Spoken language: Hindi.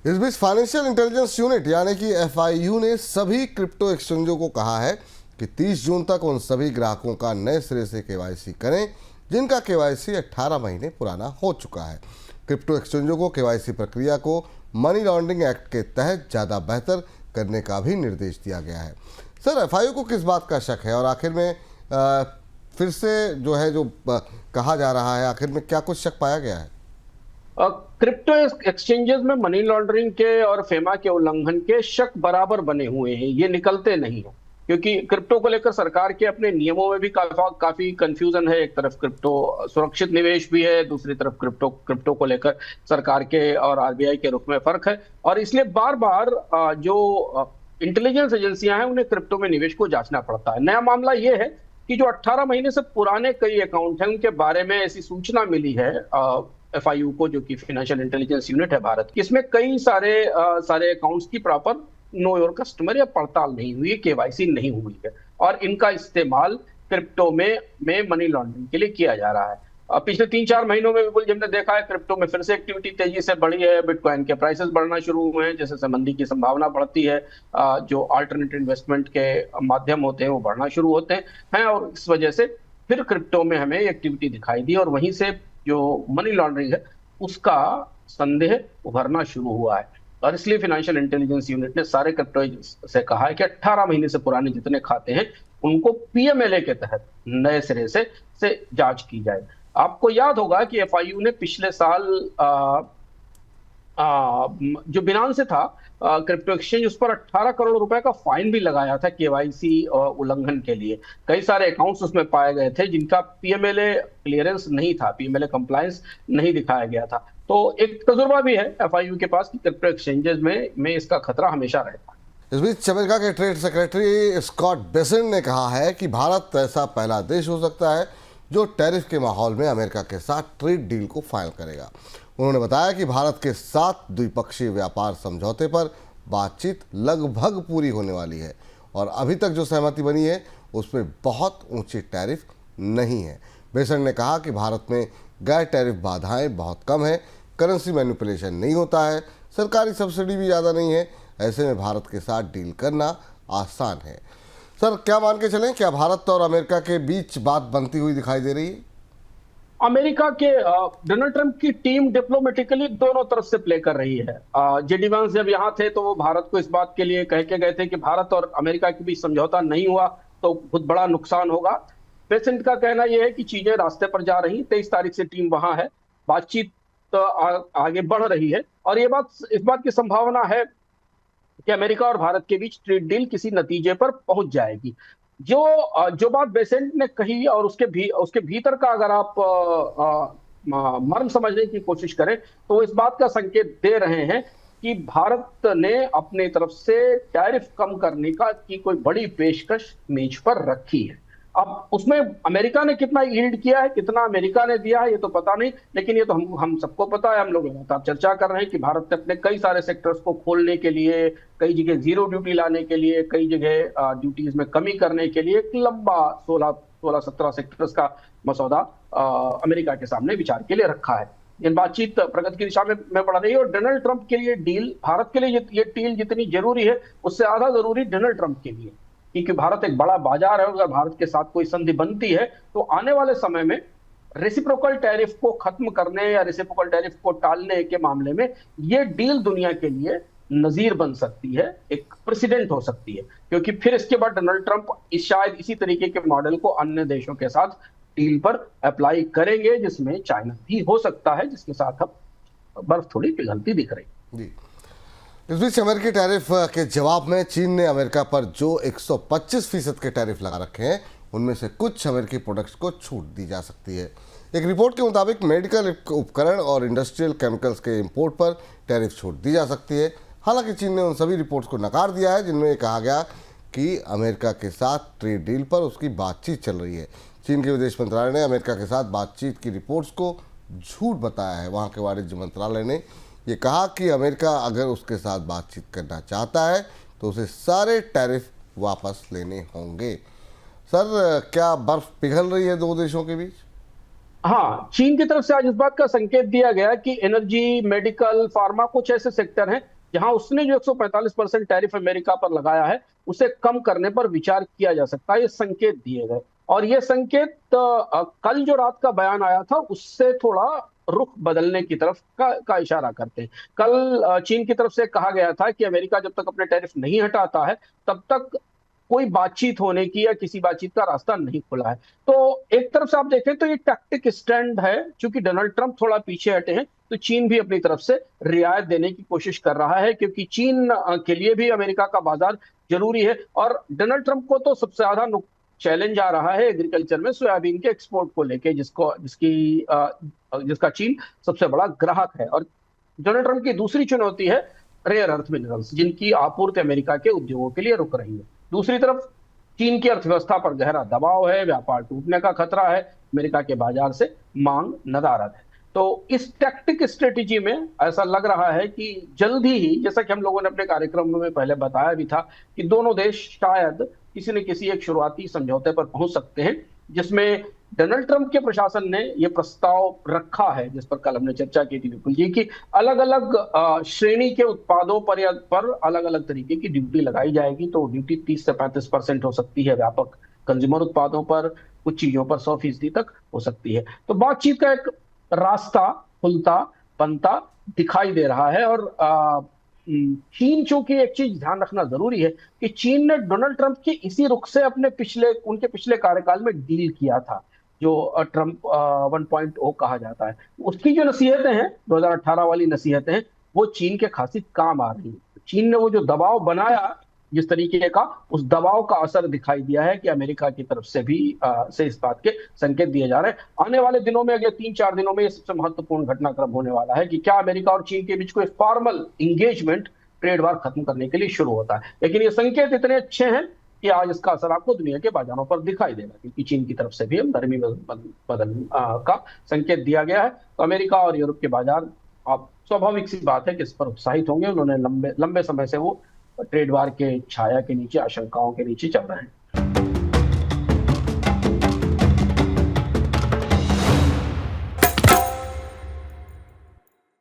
इस बीच फाइनेंशियल इंटेलिजेंस यूनिट यानी कि एफआईयू ने सभी क्रिप्टो एक्सचेंजों को कहा है कि 30 जून तक उन सभी ग्राहकों का नए सिरे से केवाईसी करें जिनका केवाईसी 18 महीने पुराना हो चुका है। क्रिप्टो एक्सचेंजों को केवाईसी प्रक्रिया को मनी लॉन्ड्रिंग एक्ट के तहत ज़्यादा बेहतर करने का भी निर्देश दिया गया है। सर, एफआईयू को किस बात का शक है और आखिर में फिर से कहा जा रहा है, आखिर में क्या कुछ शक पाया गया है? क्रिप्टो एक्सचेंजेस में मनी लॉन्ड्रिंग के और फेमा के उल्लंघन के शक बराबर बने हुए हैं, ये निकलते नहीं हैं। क्योंकि क्रिप्टो को लेकर सरकार के अपने नियमों में भी काफी कंफ्यूजन है। एक तरफ क्रिप्टो सुरक्षित निवेश भी है, दूसरी तरफ क्रिप्टो को लेकर सरकार के और आरबीआई के रुख में फर्क है। और इसलिए बार बार जो इंटेलिजेंस एजेंसियां हैं उन्हें क्रिप्टो में निवेश को जांचना पड़ता है। नया मामला ये है कि जो 18 महीने से पुराने कई अकाउंट हैं उनके बारे में ऐसी सूचना मिली है एफआईयू को, जो कि फाइनेंशियल इंटेलिजेंस यूनिट है भारत की। इसमें कई सारे अकाउंट्स की प्रॉपर नो योर कस्टमर या पड़ताल नहीं हुई है, केवाईसी नहीं हुई है और इनका इस्तेमाल क्रिप्टो में मनी लॉन्ड्रिंग के लिए किया जा रहा है। पिछले 3-4 महीनों में भी हमने देखा है क्रिप्टो में फिर से एक्टिविटी तेजी से बढ़ी है। बिटकॉइन के प्राइसेस बढ़ना शुरू हुए हैं, जैसे मंदी की संभावना बढ़ती है जो अल्टरनेट इन्वेस्टमेंट के माध्यम होते हैं वो बढ़ना शुरू होते हैं और इस वजह से फिर क्रिप्टो में हमें एक्टिविटी दिखाई दी और वहीं से जो मनी लॉन्ड्रिंग है उसका संदेह उभरना शुरू हुआ है। और इसलिए फाइनेंशियल इंटेलिजेंस यूनिट ने सारे क्रिप्टो से कहा है कि 18 महीने से पुराने जितने खाते हैं उनको पीएमएलए के तहत नए सिरे से जांच की जाए। आपको याद होगा कि एफआईयू ने पिछले साल जो बिनांस से था क्रिप्टो एक्सचेंज, उस पर 18 करोड़ रुपए का फाइन भी लगाया था केवाईसी उल्लंघन के लिए। कई सारे अकाउंट्स उसमें पाए गए थे जिनका पीएमएलए क्लियरेंस नहीं था, पीएमएलए कंप्लायंस नहीं दिखाया गया था। तो एक तजुर्बा भी है एफआईयू के पास कि क्रिप्टो एक्सचेंजेस में इसका खतरा हमेशा रहता है। इस बीच अमेरिका के ट्रेड सेक्रेटरी स्कॉट बेसेंट ने कहा है कि भारत ऐसा पहला देश हो सकता है जो टैरिफ के माहौल में अमेरिका के साथ ट्रेड डील को फाइल करेगा। उन्होंने बताया कि भारत के साथ द्विपक्षीय व्यापार समझौते पर बातचीत लगभग पूरी होने वाली है और अभी तक जो सहमति बनी है उसमें बहुत ऊंची टैरिफ नहीं है। बेसेंट ने कहा कि भारत में गैर टैरिफ बाधाएं बहुत कम है, करेंसी मैनिपुलेशन नहीं होता है, सरकारी सब्सिडी भी ज़्यादा नहीं है। ऐसे में भारत के साथ डील करना आसान है। सर, क्या मान के चलें, क्या भारत और अमेरिका के बीच बात बनती हुई दिखाई दे रही है? अमेरिका के डोनाल्ड ट्रंप की टीम डिप्लोमेटिकली दोनों तरफ से प्ले कर रही है। जेडी वांस जब यहाँ थे तो वो भारत को इस बात के लिए कह के गए थे कि भारत और अमेरिका के बीच समझौता नहीं हुआ तो बहुत बड़ा नुकसान होगा। प्रेसिडेंट का कहना यह है कि चीजें रास्ते पर जा रही, 23 तारीख से टीम वहां है, बातचीत तो आगे बढ़ रही है और इस बात की संभावना है कि अमेरिका और भारत के बीच ट्रेड डील किसी नतीजे पर पहुंच जाएगी। जो बात बेसेंट ने कही और उसके भीतर का अगर आप मर्म समझने की कोशिश करें तो वो इस बात का संकेत दे रहे हैं कि भारत ने अपनी तरफ से टैरिफ कम करने की कोई बड़ी पेशकश मेज पर रखी है। अब उसमें अमेरिका ने कितना यील्ड किया है, कितना अमेरिका ने दिया है, ये तो पता नहीं, लेकिन ये तो हम सबको पता है। हम लोग लगातार चर्चा कर रहे हैं कि भारत ने अपने कई सारे सेक्टर्स को खोलने के लिए, कई जगह जीरो ड्यूटी लाने के लिए, कई जगह ड्यूटीज में कमी करने के लिए एक लंबा 16-17 सेक्टर्स का मसौदा अमेरिका के सामने विचार के लिए रखा है। इन बातचीत प्रगति की दिशा में बढ़ रही है और डोनाल्ड ट्रंप के लिए डील, भारत के लिए ये डील जितनी जरूरी है उससे ज्यादा जरूरी डोनाल्ड ट्रंप के लिए, क्योंकि भारत एक बड़ा बाजार है। अगर भारत के साथ कोई संधि बनती है तो आने वाले समय में रेसिप्रोकल टैरिफ को खत्म करने या रेसिप्रोकल टैरिफ को टालने के मामले में ये डील दुनिया के लिए नजीर बन सकती है, एक प्रेसिडेंट हो सकती है। क्योंकि फिर इसके बाद डोनाल्ड ट्रंप शायद इसी तरीके के मॉडल को अन्य देशों के साथ डील पर अप्लाई करेंगे, जिसमें चाइना भी हो सकता है, जिसके साथ अब बर्फ थोड़ी पिघलती दिख रही जी। इस बीच अमेरिकी टैरिफ के जवाब में चीन ने अमेरिका पर जो 125% के टैरिफ लगा रखे हैं उनमें से कुछ अमेरिकी प्रोडक्ट्स को छूट दी जा सकती है। एक रिपोर्ट के मुताबिक मेडिकल उपकरण और इंडस्ट्रियल केमिकल्स के इंपोर्ट पर टैरिफ छूट दी जा सकती है। हालांकि चीन ने उन सभी रिपोर्ट्स को नकार दिया है जिनमें ये कहा गया कि अमेरिका के साथ ट्रेड डील पर उसकी बातचीत चल रही है। चीन के विदेश मंत्रालय ने अमेरिका के साथ बातचीत की रिपोर्ट्स को झूठ बताया है। वहाँ के वाणिज्य मंत्रालय ने ये कहा कि अमेरिका अगर उसके साथ बातचीत करना चाहता है तो उसे सारे टैरिफ वापस लेने होंगे। सर, क्या बर्फ पिघल रही है दो देशों के बीच? हाँ, चीन की तरफ से आज इस बात का संकेत दिया गया कि एनर्जी, मेडिकल, फार्मा कुछ ऐसे सेक्टर हैं जहां उसने जो 145% टैरिफ अमेरिका पर लगाया है उसे कम करने पर विचार किया जा सकता है। ये संकेत दिए गए और ये संकेत कल जो रात का बयान आया था उससे थोड़ा रुख बदलने की तरफ का इशारा करते हैं। कल चीन की तरफ से कहा गया था कि अमेरिका जब तक अपने टैरिफ नहीं हटाता है तब तक कोई बातचीत होने की या किसी बातचीत का रास्ता नहीं खुला है। तो एक तरफ से आप देखें तो ये टैक्टिक स्टैंड है, क्योंकि डोनाल्ड ट्रंप थोड़ा पीछे हटे हैं तो चीन भी अपनी तरफ से रियायत देने की कोशिश कर रहा है, क्योंकि चीन के लिए भी अमेरिका का बाजार जरूरी है। और डोनाल्ड ट्रंप को तो सबसे ज्यादा चैलेंज आ रहा है एग्रीकल्चर में सोयाबीन के एक्सपोर्ट को लेके, जिसका चीन सबसे बड़ा ग्राहक है। और डोनाल्ड ट्रंप की दूसरी चुनौती है रेयर अर्थ मिनरल्स, जिनकी आपूर्ति अमेरिका के उद्योगों के लिए रुक रही है। दूसरी तरफ चीन की अर्थव्यवस्था पर गहरा दबाव है, व्यापार टूटने का खतरा है, अमेरिका के बाजार से मांग नदारद है। तो इस टैक्टिक स्ट्रेटेजी में ऐसा लग रहा है कि जल्दी ही, जैसा कि हम लोगों ने अपने कार्यक्रम में पहले बताया भी था, कि दोनों देश शायद किसी न किसी एक शुरुआती समझौते पर पहुंच सकते हैं, जिसमें डोनाल्ड ट्रंप के प्रशासन ने यह प्रस्ताव रखा है, जिस पर कल हमने चर्चा की थी विपुल जी, की अलग अलग श्रेणी के उत्पादों पर या पर अलग अलग तरीके की ड्यूटी लगाई जाएगी। तो ड्यूटी 30 से 35% हो सकती है व्यापक कंज्यूमर उत्पादों पर, कुछ चीजों पर 100% तक हो सकती है। तो बातचीत का एक रास्ता खुलता बनता दिखाई दे रहा है। और चीन, चूंकि एक चीज ध्यान रखना जरूरी है कि चीन ने डोनाल्ड ट्रंप के इसी रुख से उनके पिछले कार्यकाल में डील किया था, जो ट्रंप 1.0 कहा जाता है। उसकी जो नसीहतें हैं, 2018 वाली नसीहतें हैं, वो चीन के खासी काम आ रही है। चीन ने वो जो दबाव बनाया जिस तरीके का, उस दबाव का असर दिखाई दिया है कि अमेरिका की तरफ से भी से इस बात के संकेत दिए जा रहे हैं। आने वाले दिनों में, अगले 3-4 दिनों में, ये सबसे महत्वपूर्ण घटनाक्रम होने वाला है कि क्या अमेरिका और चीन के बीच कोई फॉर्मल इंगेजमेंट ट्रेड वार खत्म करने के लिए शुरू होता है। लेकिन ये संकेत इतने अच्छे हैं कि आज इसका असर आपको दुनिया के बाजारों पर दिखाई देगा, क्योंकि चीन की तरफ से भी नरमी बदल का संकेत दिया गया है। तो अमेरिका और यूरोप के बाजार, आप स्वाभाविक सी बात है कि इस पर उत्साहित होंगे। उन्होंने लंबे समय से वो ट्रेड वार के छाया के नीचे, आशंकाओं के नीचे चल रहे हैं।